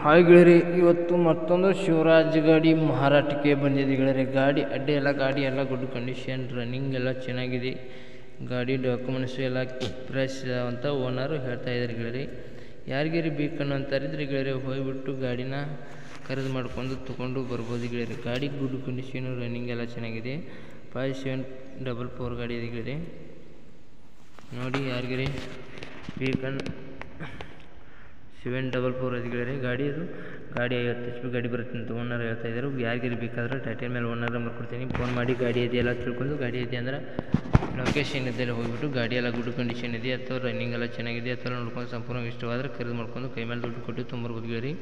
Hi ಗೆಳೆಯರೆ, ಇವತ್ತು ಮತ್ತೊಂದು ಶಿವರಾಜ್ ಗಾಡಿ ಮಾರಾಟಕ್ಕೆ ಬಂದಿದೆ ಗೆಳೆಯರೆ. ಗಾಡಿ ಗಾಡಿ ಎಲ್ಲ ಗುಡ್ ಕಂಡೀಷನ್, ರನ್ನಿಂಗ್ ಎಲ್ಲ ಚೆನ್ನಾಗಿದೆ. ಗಾಡಿ ಡಾಕ್ಯುಮೆಂಟ್ಸ್ ಎಲ್ಲ ಫ್ರೆಶ್ ಅಂತ ಓನರು ಹೇಳ್ತಾ ಇದ್ದಾರೆ ಗೆಳೆಯರೆ. ಯಾರಿಗಾರಿ ಬೇಕನ್ನು ಅಂತಾರಿದ್ರೆ ಗೆಳೆಯರೆ ಹೋಗಿಬಿಟ್ಟು ಗಾಡಿನ ಖರೀದಿ ಮಾಡ್ಕೊಂಡು ತೊಗೊಂಡು ಬರ್ಬೋದು ಗೆಳೆಯರೆ. ಗಾಡಿ ಗುಡ್ ಕಂಡೀಷನ್, ರನ್ನಿಂಗ್ ಎಲ್ಲ ಚೆನ್ನಾಗಿದೆ. 5744 ಗಾಡಿ ಇದೆ ಗೆಳೆಯರೆ. ನೋಡಿ ಯಾರಿಗಾರಿ ಬೇಕನ್ನು 744 ಅದು ಗೆಳೆಯರೆ. ಗಾಡಿ 50 HP ಗಾಡಿ ಬರುತ್ತೆ ಅಂತ ಓನರ್ ಹೇಳ್ತಾ ಇದ್ದಾರೆ. ಯಾರಿಗಾರಿ ಬೇಕಾದ್ರೆ ಟೈಟಲ್ ಮೇಲೆ ಓನರ್ ನಂಬರ್ ಕೊಡ್ತೀನಿ, ಫೋನ್ ಮಾಡಿ ಗಾಡಿ ಇದೆಯಲ್ಲ ತಿಳ್ಕೊಂಡು, ಗಾಡಿ ಇದೆ ಅಂದ್ರೆ ಲೊಕೇಶನ್ ಇದ್ದಲ್ಲಿ ಹೋಗಿಬಿಟ್ಟು ಗಾಡಿ ಎಲ್ಲ ಗುಡ್ ಕಂಡೀಷನ್ ಇದೆ ಅಥವಾ ರನ್ನಿಂಗ್ ಎಲ್ಲ ಚೆನ್ನಾಗಿದೆ ಅಥವಾ ನೋಡ್ಕೊಂಡು ಸಂಪೂರ್ಣ ಇಷ್ಟವಾದರೆ ಖರೀದಿ ಮಾಡ್ಕೊಂಡು ಕೈ ಮೇಲೆ ದುಡ್ಡು ಕೊಟ್ಟು ತೊಗೊಂಬರ್ಬೋದು ಗೆಳೆಯರೆ.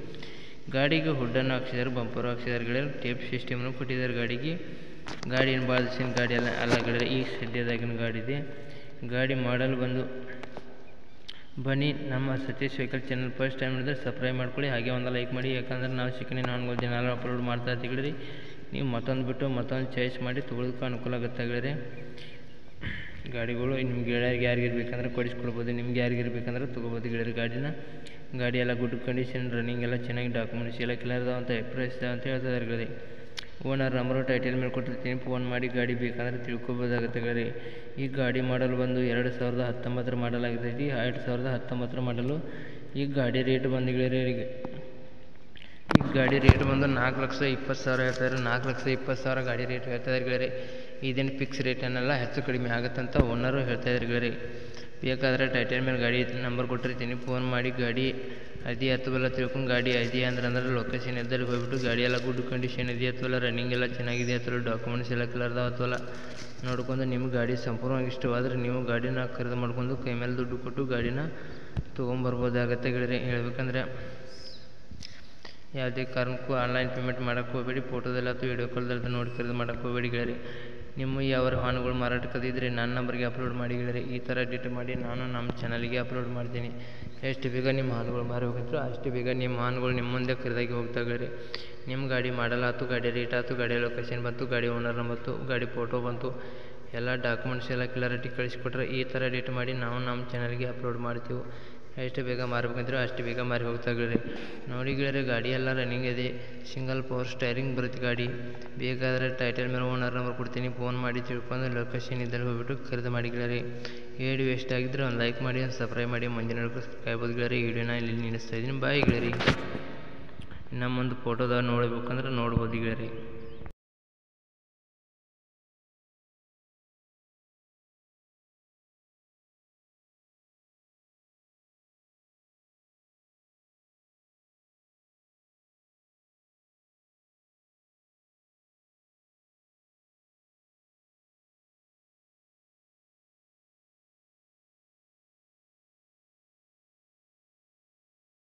ಗಾಡಿಗೆ ಹುಡ್ಡನ್ನು ಹಾಕ್ಸಿದ್ದಾರೆ, ಬಂಪರ್ ಹಾಕ್ಸಿದ್ದಾರೆ ಗೆಳೆಯರೆ. ಟೇಪ್ ಸಿಸ್ಟಮ್ನು ಕೊಟ್ಟಿದ್ದಾರೆ ಗಾಡಿಗೆ. ಗಾಡಿ ಏನು ಭಾಳ ದಿವಸ ಗಾಡಿ ಎಲ್ಲ ಗೆಳೆಯರೆ ಈ ಸದ್ಯದಾಗಿನ ಗಾಡಿ ಇದೆ. ಗಾಡಿ ಮಾಡಲ್ ಬಂದು ಬನ್ನಿ ನಮ್ಮ Satish vehicle channel first time ನೋಡಿದ್ರೆ ಸಬ್ಸ್ಕ್ರೈಬ್ ಮಾಡ್ಕೊಳ್ಳಿ, ಹಾಗೆ ಒಂದು ಲೈಕ್ ಮಾಡಿ. ಯಾಕಂದ್ರೆ ನಾವು ಚಿಕನಿ ನಾನ್ಗಳು ದಿನ ಅಪ್ಲೋಡ್ ಮಾಡ್ತಾ ಇರ್ತೀವಿ ಗೆಳೆಯರೆ. ನೀವು ಮತ್ತೊಂದು ಬಿಟ್ಟು ಮತ್ತೊಂದು ಚಾಯ್ಸ್ ಮಾಡಿ ತೊಗೊಳೋದಕ್ಕೆ ಅನುಕೂಲ ಆಗುತ್ತೆ ಗೆಳೆಯರೆ. ಗಾಡಿಗಳು ನಿಮ್ಗೆ ಯಾರಿಗಿರ್ ಬೇಕಂದ್ರೆ ಕೊಡಿಸ್ಕೊಡ್ಬೋದು, ನಿಮ್ಗೆ ಯಾರಿಗಿರ್ ಬೇಕಂದ್ರೆ ತೊಗೋಬೋದು ಗೆಳೆಯರೆ ಗಾಡಿನ. ಗಾಡಿ ಎಲ್ಲ ಗುಡ್ ಕಂಡೀಷನ್, ರನ್ನಿಂಗ್ ಎಲ್ಲ ಚೆನ್ನಾಗಿ, ಡಾಕ್ಯುಮೆಂಟ್ಸ್ ಎಲ್ಲ ಕ್ಲಿಯರ್ ಇದಾವೆ ಅಂತ ಪ್ರೈಸ್ ಇದಾವೆ ಅಂತ ಹೇಳ್ತಾ ಇದ್ದಾರೆ ಗೆಳೆಯರೆ. ಓನರ್ ನಂಬರು ಟೈಟಲ್ ಮೇಲೆ ಕೊಟ್ಟಿರ್ತೀನಿ, ಫೋನ್ ಮಾಡಿ ಗಾಡಿ ಬೇಕಂದ್ರೆ ತಿಳ್ಕೊಬೋದಾಗುತ್ತೆ ಗೆಳೆಯರೆ. ಈ ಗಾಡಿ ಮಾಡಲ್ ಬಂದು 2019 ಮಾಡಲ್ ಆಗಿರ್ತೈತಿ, 2019 ಮಾಡಲು. ಈ ಗಾಡಿ ರೇಟ್ ಬಂದು ಗೆಳೆಯರೆ, ಈ ಗಾಡಿ ರೇಟ್ ಬಂದು 4,20,000 ಹೇಳ್ತಾರೆ. 4,20,000 ಗಾಡಿ ರೇಟ್ ಹೇಳ್ತಾ ಇದ್ದಾರೆ ಗೆಳೆಯರೆ. ಇದೇನು ಫಿಕ್ಸ್ ರೇಟ್ ಅನ್ನಲ್ಲ, ಹೆಚ್ಚು ಕಡಿಮೆ ಆಗುತ್ತಂತ ಓನರು ಹೇಳ್ತಾ ಇದ್ದಾರೆ ಗೆಳೆಯರೆ. ಬೇಕಾದರೆ ಟೈಟಲ್ ಮೇಲೆ ಗಾಡಿ ನಂಬರ್ ಕೊಟ್ಟಿರ್ತೀನಿ, ಫೋನ್ ಮಾಡಿ ಗಾಡಿ ಇದೆಯಾ ಅಥವಾ ತಿಳ್ಕೊಂಡು, ಗಾಡಿ ಇದೆಯಾ ಅಂದ್ರೆ ಲೊಕೇಶನ್ ಇದ್ದಲ್ಲಿ ಹೋಗ್ಬಿಟ್ಟು ಗಾಡಿ ಎಲ್ಲ ಗುಡ್ ಕಂಡೀಷನ್ ಇದೆಯಾ ಅಥವಾ ರನ್ನಿಂಗ್ ಎಲ್ಲ ಚೆನ್ನಾಗಿದೆ ಅಥವಾ ಡಾಕ್ಯುಮೆಂಟ್ಸ್ ಎಲ್ಲ ಕ್ಲಿಯರ್ ಅದಾವ ಅಥವಾ ನೋಡ್ಕೊಂಡು ನಿಮ್ಗೆ ಗಾಡಿ ಸಂಪೂರ್ಣವಾಗಿ ಇಷ್ಟವಾದರೆ ನೀವು ಗಾಡಿನ ಖರೀದಿ ಮಾಡ್ಕೊಂಡು ಕೈ ಮೇಲೆ ದುಡ್ಡು ಕೊಟ್ಟು ಗಾಡಿನ ತೊಗೊಂಬರ್ಬೋದಾಗತ್ತೆ ಗೆಳೆಯರೆ. ಹೇಳ್ಬೇಕಂದ್ರೆ ಯಾವುದೇ ಕಾರಣಕ್ಕೂ ಆನ್ಲೈನ್ ಪೇಮೆಂಟ್ ಮಾಡೋಕ್ಕೆ ಹೋಗಬೇಡಿ, ಫೋಟೋದಲ್ಲಿ ಅಥವಾ ವಿಡಿಯೋ ಕಾಲ್ದಲ್ಲಿ ನೋಡಿ ಖರೀದಿ ಮಾಡೋಕ್ಕೆ ಹೋಗಬೇಡಿ ಗೆಳೆಯರೆ. ನಿಮ್ಮ ಯಾವ ವಾಹನಗಳು ಮಾರಾಟಕ್ಕಿದ್ರೆ ನನ್ನ ನಂಬರ್ಗೆ ಅಪ್ಲೋಡ್ ಮಾಡಿ ಗೆಳೆಯರೆ. ಈ ಥರ ಡೇಟ್ ಮಾಡಿ ನಾನು ನಮ್ಮ ಚಾನಲ್ಗೆ ಅಪ್ಲೋಡ್ ಮಾಡ್ತೀನಿ. ಎಷ್ಟು ಬೇಗ ನಿಮ್ಮ ವಾಹನಗಳು ಮಾರಿ ಹೋಗಿದ್ರು ಅಷ್ಟು ಬೇಗ ನಿಮ್ಮ ವಾಹನಗಳು ನಿಮ್ಮ ಮುಂದೆ ಖರೀದಾಗಿ ಹೋಗ್ತಾ ಗೆಳೆಯರೆ. ನಿಮ್ಮ ಗಾಡಿ ಮಾಡಲ್ ಆಯ್ತು, ಗಾಡಿ ರೇಟ್ ಆಯ್ತು, ಗಾಡಿ ಲೊಕೇಶನ್ ಬಂತು, ಗಾಡಿ ಓನರ್ ಬಂತು, ಗಾಡಿ ಫೋಟೋ ಬಂತು, ಎಲ್ಲ ಡಾಕ್ಯುಮೆಂಟ್ಸ್ ಎಲ್ಲ ಕ್ಲಿಯರಿಟಿ ಕಳಿಸ್ಕೊಟ್ರೆ ಈ ಥರ ಡೇಟ್ ಮಾಡಿ ನಾವು ನಮ್ಮ ಚಾನಲ್ಗೆ ಅಪ್ಲೋಡ್ ಮಾಡ್ತೀವಿ. ಎಷ್ಟು ಬೇಗ ಮಾರಬೇಕಂದ್ರೆ ಅಷ್ಟು ಬೇಗ ಮಾರಿ ಹೋಗ್ತಾ ಗೆಳೆಯರೆ. ನೋಡಿ ಗೆಳೆಯರೆ, ಗಾಡಿ ಎಲ್ಲ ರನ್ನಿಂಗ್ ಇದೆ, ಸಿಂಗಲ್ ಪವರ್ ಸ್ಟೈರಿಂಗ್ ಬರುತ್ತೆ ಗಾಡಿ. ಬೇಕಾದರೆ ಟೈಟಲ್ ಮೇಲೆ ಓನರ್ ನಂಬರ್ ಕೊಡ್ತೀನಿ, ಫೋನ್ ಮಾಡಿ ತಿಳ್ಕೊಂಡು ಲೊಕೇಶನ್ ಇದ್ದಲ್ಲಿ ಹೋಗ್ಬಿಟ್ಟು ಖರೀದಿ ಮಾಡಿ ಗೆಳೆಯರೆ. ವಿಡಿಯೋ ಇಷ್ಟ ಆಗಿದ್ರೆ ಒಂದು ಲೈಕ್ ಮಾಡಿ, ಒಂದು ಸಬ್ಸ್ಕ್ರೈಬ್ ಮಾಡಿ, ಮುಂದಿನ ಕಾಯ್ಬೋದು ಗೆಳೆಯರೆ. ಈ ವಿಡಿಯೋನ ಇಲ್ಲಿ ನಿಲ್ಲಿಸ್ತಾ ಇದ್ದೀನಿ. ಬಾಯ್ ಗೆಳೆಯರೆ. ನಮ್ಮೊಂದು ಫೋಟೋದಾಗ ನೋಡಬೇಕಂದ್ರೆ ನೋಡ್ಬೋದು ಗೆಳೆಯರೆ.